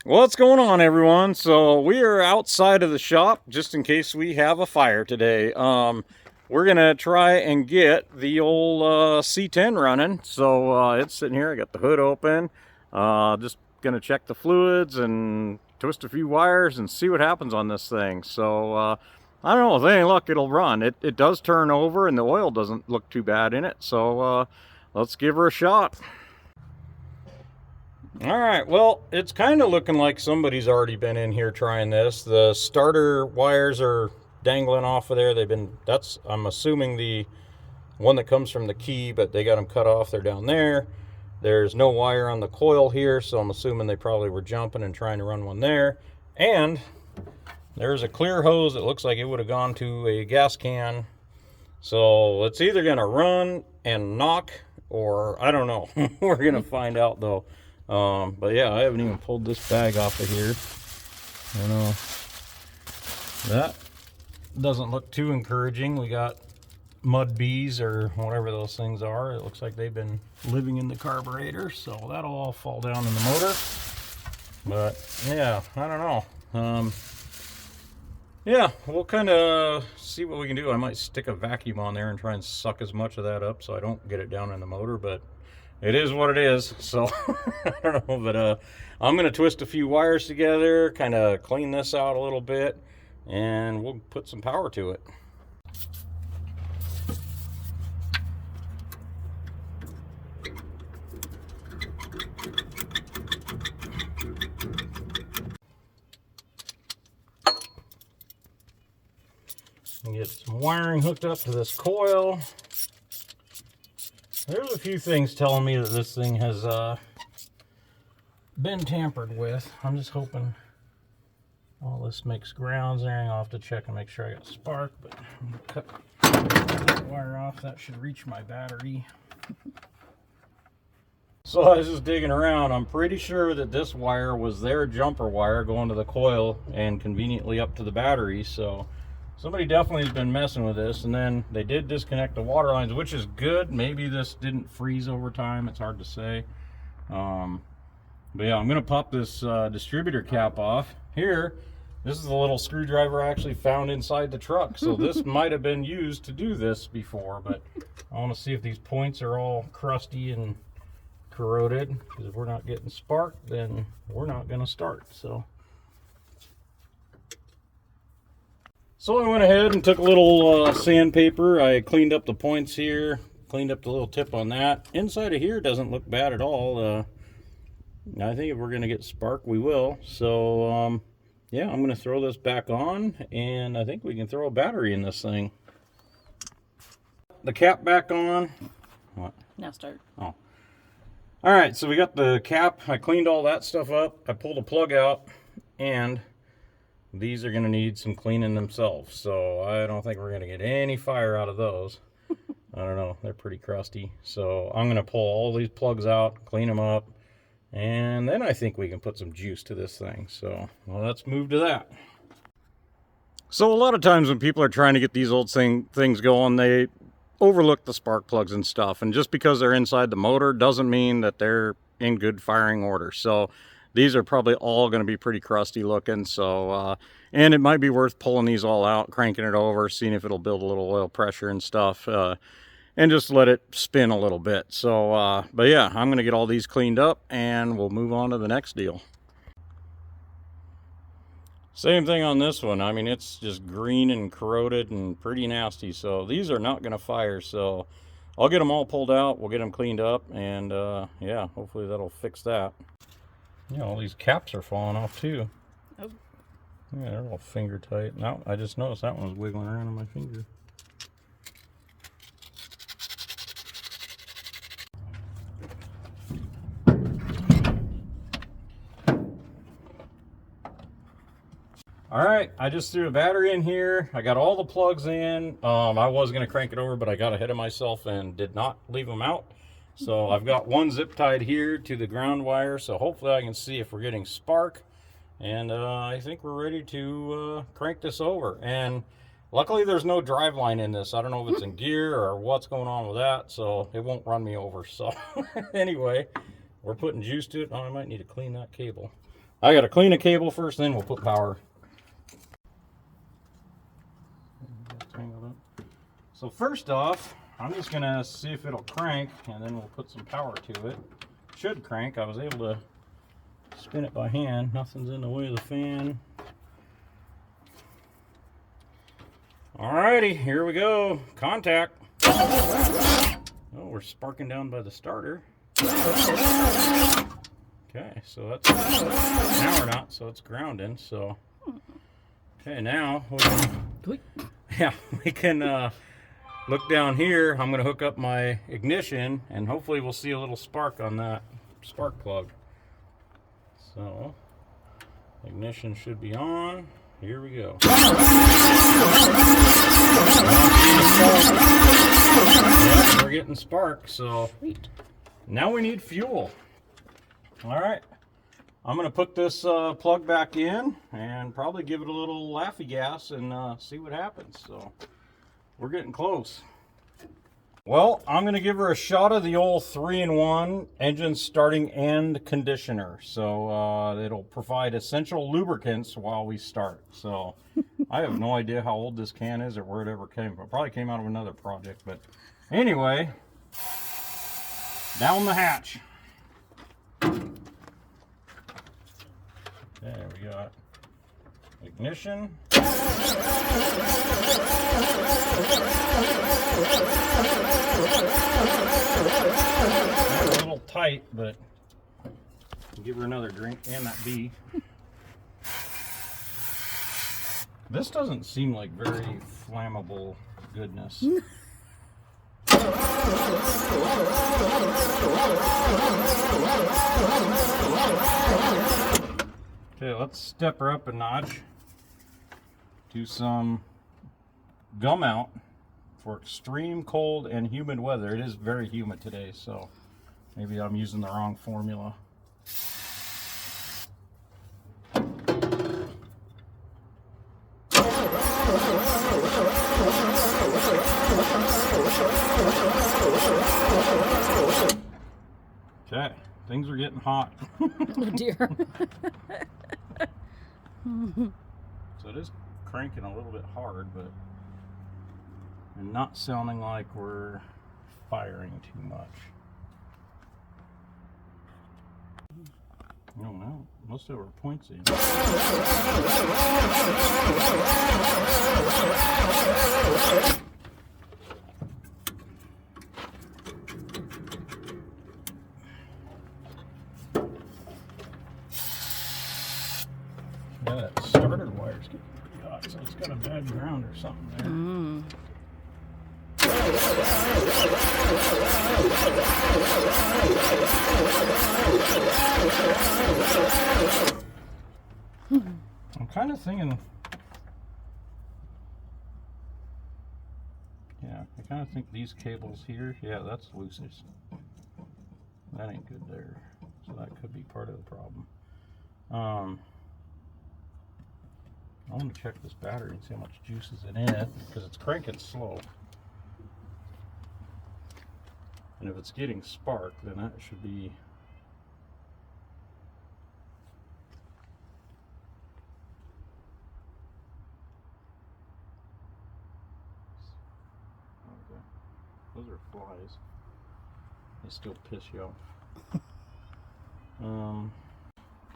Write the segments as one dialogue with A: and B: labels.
A: What's going on, everyone? So we are outside of the shop just in case we have a fire today. We're gonna try and get the old C10 running. So it's sitting here. I got the hood open. Just gonna check the fluids and twist a few wires and see what happens on this thing. So I don't know. If any luck, it'll run. It does turn over and the oil doesn't look too bad in it. So let's give her a shot. All right, well, it's kind of looking like somebody's already been in here trying this. The starter wires are dangling off of there. I'm assuming the one that comes from the key, but they got them cut off. They're down there. There's no wire on the coil here, so I'm assuming they probably were jumping and trying to run one there. And there's a clear hose that looks like it would have gone to a gas can. So it's either gonna run and knock, or I don't know. We're gonna find out though. But yeah, I haven't even pulled this bag off of here. You know, that doesn't look too encouraging. We got mud bees or whatever those things are. It looks like they've been living in the carburetor, so that'll all fall down in the motor. But yeah, I don't know. Yeah, we'll kind of see what we can do. I might stick a vacuum on there and try and suck as much of that up so I don't get it down in the motor, but it is what it is. So I don't know, but I'm going to twist a few wires together, kind of clean this out a little bit, and we'll put some power to it. Get some wiring hooked up to this coil. There's a few things telling me that this thing has been tampered with. I'm just hoping all this makes grounds and everything. I'll have to check and make sure I got spark, but I'm gonna cut that wire off. That should reach my battery. So I was just digging around. I'm pretty sure that this wire was their jumper wire going to the coil and conveniently up to the battery. So somebody definitely has been messing with this, and then they did disconnect the water lines, which is good. Maybe this didn't freeze over time. It's hard to say. But yeah, I'm going to pop this distributor cap off. Here, this is the little screwdriver I actually found inside the truck. So this might have been used to do this before, but I want to see if these points are all crusty and corroded. Because if we're not getting spark, then we're not going to start. So I went ahead and took a little sandpaper. I cleaned up the points here, cleaned up the little tip on that. Inside of here doesn't look bad at all. I think if we're going to get spark, we will. So, yeah, I'm going to throw this back on, and I think we can throw a battery in this thing. The cap back on. What?
B: Now start.
A: Oh. All right, so we got the cap. I cleaned all that stuff up. I pulled a plug out, and these are going to need some cleaning themselves, so I don't think we're going to get any fire out of those. I don't know, they're pretty crusty. So I'm going to pull all these plugs out, clean them up, and then I think we can put some juice to this thing. So well, let's move to that. So a lot of times when people are trying to get these old things going, they overlook the spark plugs and stuff, and just because they're inside the motor doesn't mean that they're in good firing order. So these are probably all going to be pretty crusty looking. So, and it might be worth pulling these all out, cranking it over, seeing if it'll build a little oil pressure and stuff, and just let it spin a little bit. So, but yeah, I'm going to get all these cleaned up and we'll move on to the next deal. Same thing on this one. I mean, it's just green and corroded and pretty nasty. So these are not going to fire. So I'll get them all pulled out. We'll get them cleaned up, and yeah, hopefully that'll fix that. Yeah, all these caps are falling off too.
B: Oh.
A: Yeah, they're all finger tight. Now I just noticed that one was wiggling around on my finger. All right, I just threw a battery in here. I got all the plugs in. I was gonna crank it over, but I got ahead of myself and did not leave them out. So I've got one zip tied here to the ground wire, so hopefully I can see if we're getting spark. And I think we're ready to crank this over. And luckily there's no drive line in this. I don't know if it's in gear or what's going on with that, so it won't run me over. So anyway, we're putting juice to it. Oh, I might need to clean that cable. I got to clean a cable first, then we'll put power. So first off, I'm just going to see if it'll crank, and then we'll put some power to it. Should crank. I was able to spin it by hand. Nothing's in the way of the fan. Alrighty, here we go. Contact. Oh, we're sparking down by the starter. Okay, so that's, now we're not, so it's grounding. So, okay, now we can look down here. I'm going to hook up my ignition, and hopefully we'll see a little spark on that spark plug. So, ignition should be on. Here we go. Yeah, we're getting sparks, so now we need fuel. All right, I'm going to put this plug back in and probably give it a little laffy gas and see what happens. So we're getting close. Well, I'm going to give her a shot of the old 3-in-1 engine starting and conditioner. So it'll provide essential lubricants while we start. So I have no idea how old this can is or where it ever came from. It probably came out of another project. But anyway, down the hatch. There we got ignition. A little tight, but I'll give her another drink and that bee. This doesn't seem like very flammable goodness. Okay, let's step her up a notch. Do some gum out for extreme cold and humid weather. It is very humid today, so maybe I'm using the wrong formula. Okay, things are getting hot.
B: Oh dear.
A: So it is cranking a little bit hard, but and not sounding like we're firing too much. I don't know. Most of our points in. Yeah, that starter wire's getting pretty hot, so it's got a bad ground or something there. I'm kind of thinking, yeah, I kind of think these cables here, yeah, that's loosest. That ain't good there, so that could be part of the problem. I want to check this battery and see how much juice is in it, because it's cranking slow. And if it's getting spark, then that should be okay. Those are flies. They still piss you off.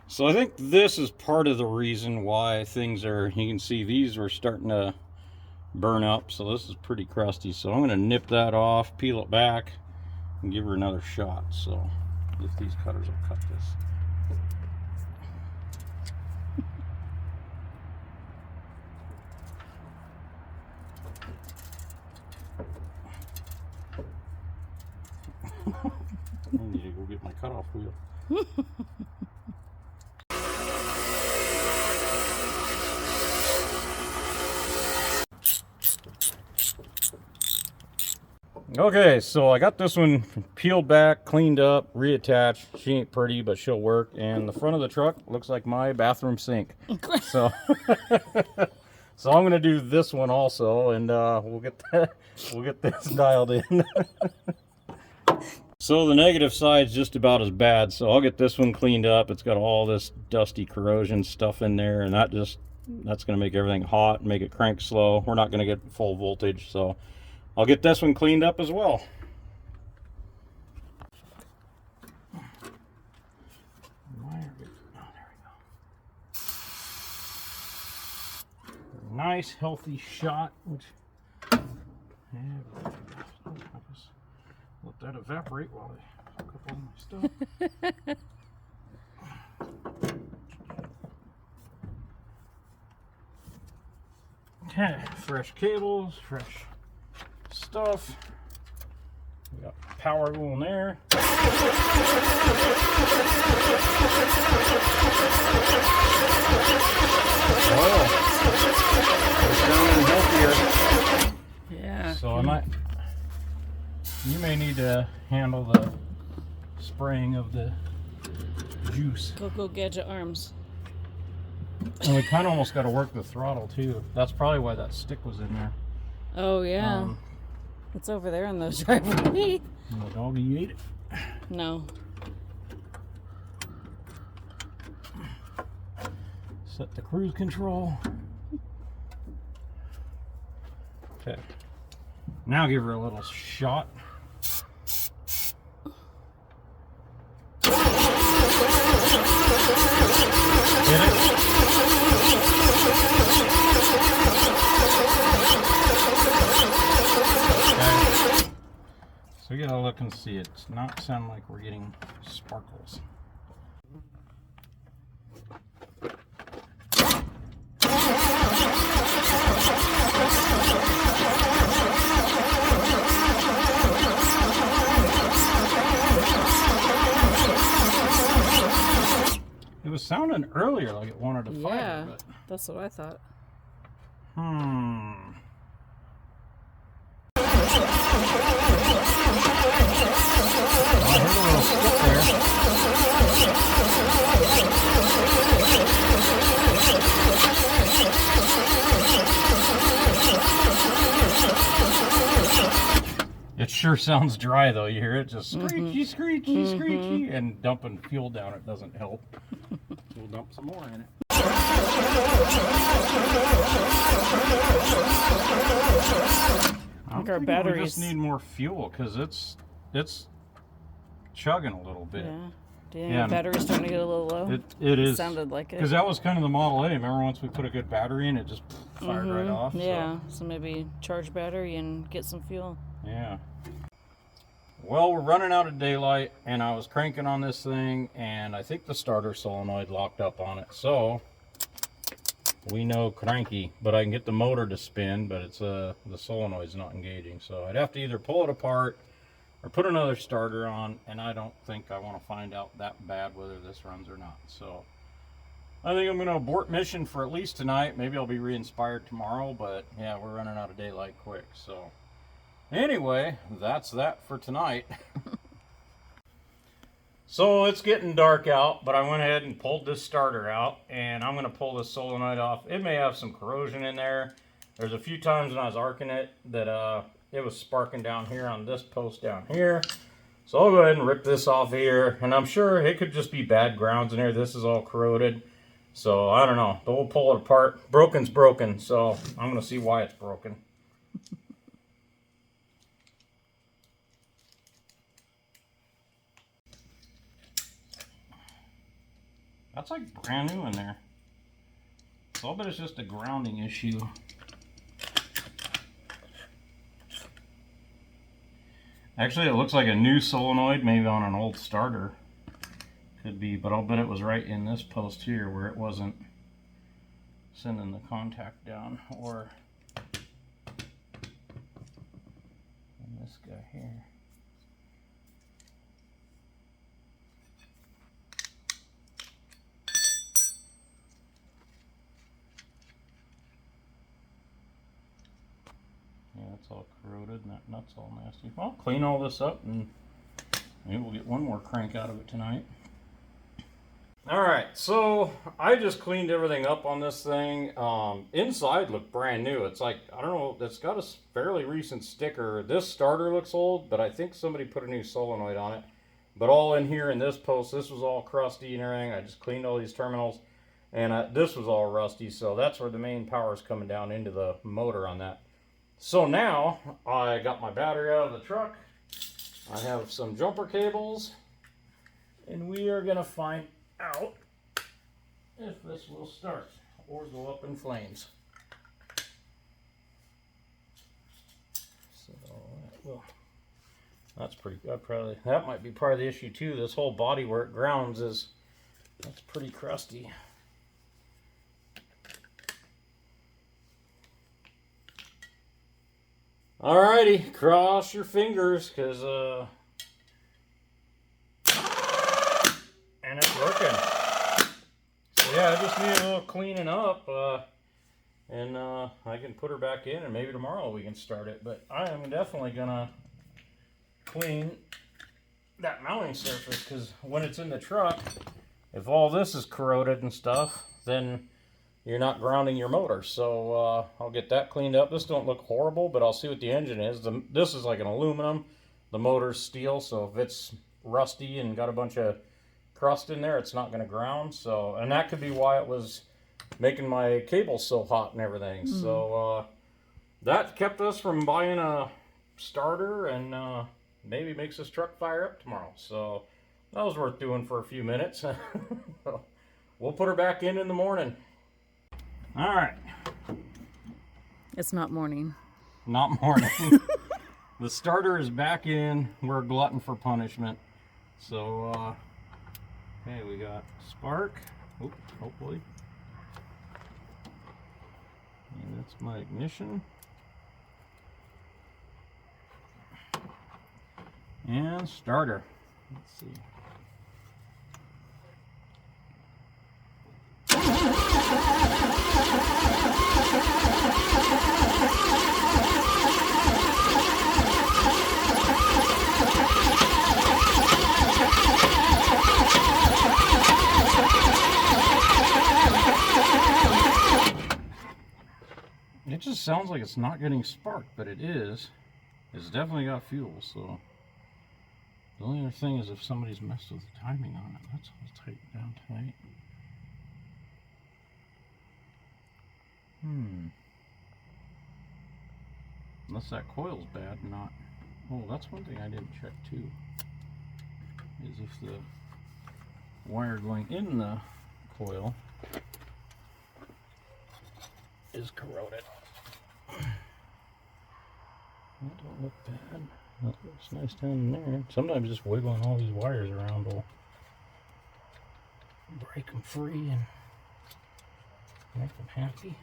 A: So I think this is part of the reason why things are, you can see these are starting to burn up. So this is pretty crusty. So I'm going to nip that off, peel it back, and give her another shot. So if these cutters will cut this. I need to go get my cutoff wheel. Okay, so I got this one peeled back, cleaned up, reattached. She ain't pretty, but she'll work. And the front of the truck looks like my bathroom sink. So, so I'm gonna do this one also, and we'll get this dialed in. So the negative side's just about as bad. So I'll get this one cleaned up. It's got all this dusty corrosion stuff in there, and that's going to make everything hot and make it crank slow. We're not going to get full voltage, so I'll get this one cleaned up as well. Nice healthy shot, which let that evaporate while I hook up all my stuff. Okay, fresh cables, fresh stuff. We got power wheel in there. Oh.
B: Yeah.
A: So you may need to handle the spraying of the juice.
B: Go Gadget arms.
A: And we kind of almost got to work the throttle too. That's probably why that stick was in there.
B: Oh yeah. It's over there in the driveway.
A: And the doggy ate it.
B: No.
A: Set the cruise control. Okay. Now give her a little shot. Hit it. Okay. So we gotta look and see. It's not sound like we're getting sparkles. It was sounding earlier like it wanted to fire.
B: Yeah,
A: but...
B: that's what I thought.
A: I heard a little skip there. It sure sounds dry though. You hear it just screechy, screechy, screechy, and dumping fuel down it doesn't help. We'll dump some more in it. I think
B: our
A: we
B: batteries
A: just need more fuel because it's chugging a little bit.
B: Yeah. Do you think the battery's starting to get a little low?
A: It is.
B: Sounded like it.
A: Because that was kind of the Model A. Remember once we put a good battery in, it just fired right off?
B: Yeah, so maybe charge battery and get some fuel.
A: Yeah. Well, we're running out of daylight, and I was cranking on this thing, and I think the starter solenoid locked up on it. So, we know cranky, but I can get the motor to spin, but it's the solenoid's not engaging. So I'd have to either pull it apart or put another starter on, and I don't think I want to find out that bad whether this runs or not. So I think I'm going to abort mission for at least tonight. Maybe I'll be re-inspired tomorrow, but yeah, we're running out of daylight quick. So anyway, that's that for tonight. So it's getting dark out, but I went ahead and pulled this starter out, and I'm going to pull this solenoid off. It may have some corrosion in there. There's a few times when I was arcing it that it was sparking down here on this post down here. So I'll go ahead and rip this off here, and I'm sure it could just be bad grounds in here. This is all corroded, so I don't know, but we'll pull it apart. Broken's broken, so I'm going to see why it's broken. That's like brand new in there. So I'll bet it's just a grounding issue. Actually, it looks like a new solenoid, maybe on an old starter. Could be, but I'll bet it was right in this post here where it wasn't sending the contact down, or in this guy here. Yeah, it's all corroded and that nut's all nasty. I'll clean all this up and maybe we'll get one more crank out of it tonight. All right, so I just cleaned everything up on this thing. Inside looked brand new. It's like, I don't know, it's got a fairly recent sticker. This starter looks old, but I think somebody put a new solenoid on it. But all in here in this post, this was all crusty and everything. I just cleaned all these terminals, and this was all rusty. So that's where the main power is coming down into the motor on that. So now I got my battery out of the truck. I have some jumper cables, and we are gonna find out if this will start or go up in flames. So that's pretty good. Probably that might be part of the issue too. This whole body where it grounds that's pretty crusty. Alrighty, cross your fingers, cause and it's working. So yeah, I just need a little cleaning up, and I can put her back in, and maybe tomorrow we can start it. But I am definitely gonna clean that mounting surface, because when it's in the truck, if all this is corroded and stuff, then you're not grounding your motor. So I'll get that cleaned up. This don't look horrible, but I'll see what the engine is. This is like an aluminum. The motor's steel, so if it's rusty and got a bunch of crust in there, it's not going to ground. So, and that could be why it was making my cables so hot and everything. So that kept us from buying a starter, and maybe makes this truck fire up tomorrow. So that was worth doing for a few minutes. We'll put her back in the morning. All right.
B: It's not morning.
A: Not morning. The starter is back in. We're a glutton for punishment. So, okay, we got spark. Oops, hopefully. And that's my ignition. And starter. Let's see. It just sounds like it's not getting spark, but it is. It's definitely got fuel, so the only other thing is if somebody's messed with the timing on it. That's all tighten down tight. Unless that coil's bad, not. Oh, that's one thing I didn't check too. Is if the wire going in the coil is corroded. That don't look bad. That looks nice down in there. Sometimes just wiggling all these wires around will break them free and make them happy.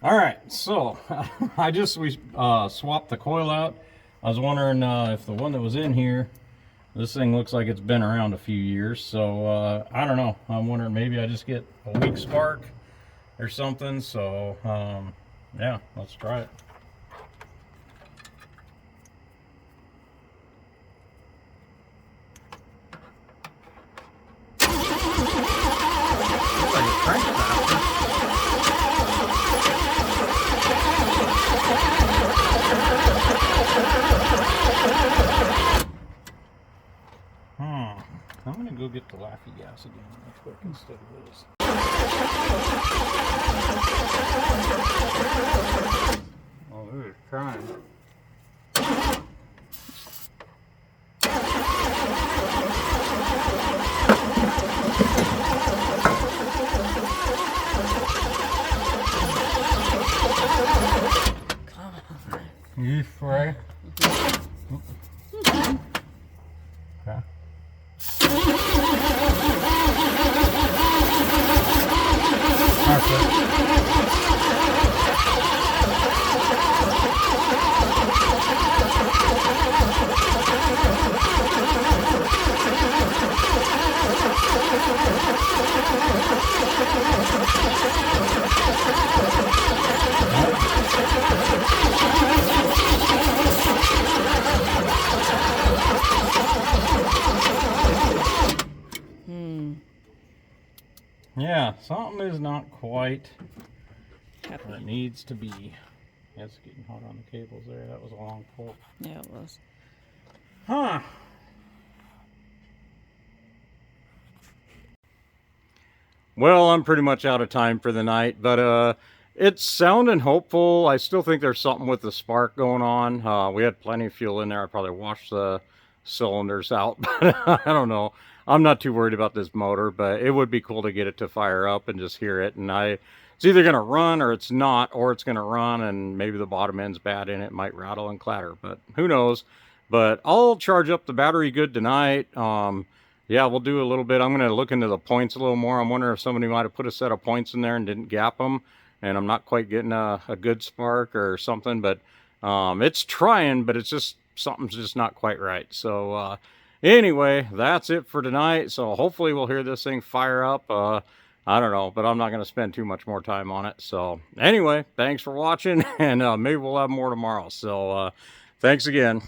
A: All right, so we swapped the coil out. I was wondering if the one that was in here, this thing looks like it's been around a few years. So I don't know. I'm wondering maybe I just get a weak spark or something. So yeah, let's try it. I'm gonna go get the Laffy gas again. That's work instead of this. Oh, We're just trying.
B: Come on.
A: You spray? Okay. Yeah, something is not quite what it needs to be. Yeah, it's getting hot on the cables there. That was a long pull.
B: Yeah, it was.
A: Huh. Well, I'm pretty much out of time for the night, but it's sounding hopeful. I still think there's something with the spark going on. We had plenty of fuel in there. I'd probably wash the cylinders out, but I don't know. I'm not too worried about this motor, but it would be cool to get it to fire up and just hear it. And it's either going to run or it's not, or it's going to run and maybe the bottom end's bad and it might rattle and clatter, but who knows. But I'll charge up the battery good tonight. Yeah, we'll do a little bit. I'm going to look into the points a little more. I'm wondering if somebody might have put a set of points in there and didn't gap them, and I'm not quite getting a good spark or something, but it's trying, but it's just something's just not quite right. So anyway, that's it for tonight. So hopefully we'll hear this thing fire up. I don't know, but I'm not going to spend too much more time on it. So anyway, thanks for watching, and maybe we'll have more tomorrow. So thanks again.